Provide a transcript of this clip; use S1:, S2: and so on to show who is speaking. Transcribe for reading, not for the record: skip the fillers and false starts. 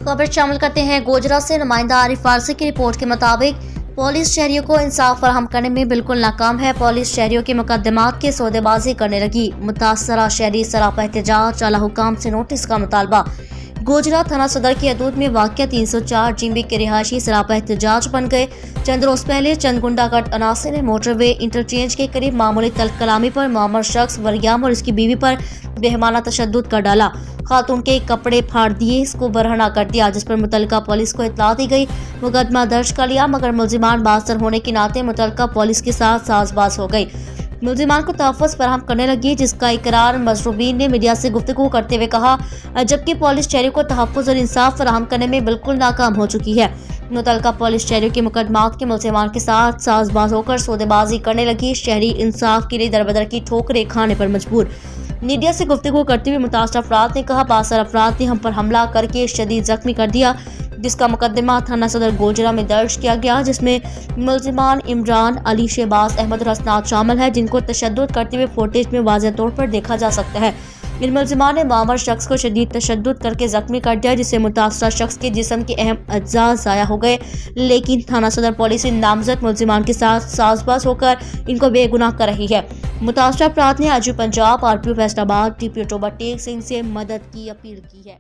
S1: खबर शामिल करते हैं गोजरा से। नुमाइंदा आरिफ फारसी की रिपोर्ट के मुताबिक पुलिस शहरियों को इंसाफ फराहम करने में बिल्कुल नाकाम है। पुलिस शहरियों के मुकदमात की सौदेबाजी करने लगी। मुतासरा शहरी सरापा एहतजाज, आला हुकाम से नोटिस का मुतालबा। गोजरा थाना सदर की हदूद में वाक़या 304 जिम्बी के रिहायशी सरापा एहतजाज बन गए। चंद रोज पहले चंद गुंडागर्द अनासर ने मोटरवे इंटरचेंज के करीब मामूली तल्ख कलामी पर मामर शख्स वरियाम और इसकी बीवी पर बेहमाना तशद्दुद कर डाला। खातून के कपड़े फाड़ दिए, इसको बरहना कर दिया, जिस पर मुतल्लिका पुलिस को इत्तला दी गई। मुकदमा दर्ज कर लिया, मगर मुल्जिमान बासर होने के नाते मुतल्लिका पुलिस के साथ साजबाज हो गई। मुल्जिमान को तहफ़्फ़ुज़ फराहम करने लगी, जिसका इकरार मजरूबीन ने मीडिया से गुफ्तगू करते हुए कहा, जबकि पुलिस शहरियों को तहफ़्फ़ुज़ और इंसाफ फराहम करने में बिल्कुल नाकाम हो चुकी है। मुतल्लिका पुलिस शहरियों के मुकदमात के मुल्जिमान के साथ साजबाज होकर सौदेबाजी करने लगी। शहरी इंसाफ के लिए दरबदर की ठोकरें खाने पर मजबूर। मीडिया से गुफ्तगू करते हुए मुतासर अफराद ने कहा, बासर अफराद ने हम पर हमला करके शदीद जख्मी कर दिया, जिसका मुकदमा थाना सदर गोजरा में दर्ज किया गया, जिसमें मुल्जिमान इमरान, अली, शहबाज अहमद और हसनात शामिल है, जिनको तशद्दुद करते हुए फुटेज में वाज़ेह तौर पर देखा जा सकता है। इन मुल्जिमान ने मामर शख्स को शदीद तशद्दुद करके जख्मी कर दिया, जिससे मुतासरा शख्स के जिस्म के अहम अज्जा ज़ाया हो गए। लेकिन थाना सदर पुलिस इन नामजद मुल्जिमान के साथ साजबाज होकर इनको बेगुनाह कर रही है। मुतासरा अफराद ने आज पंजाब, RPO फैसलाबाद, TPO टोबा टेक सिंह से मदद की अपील की है।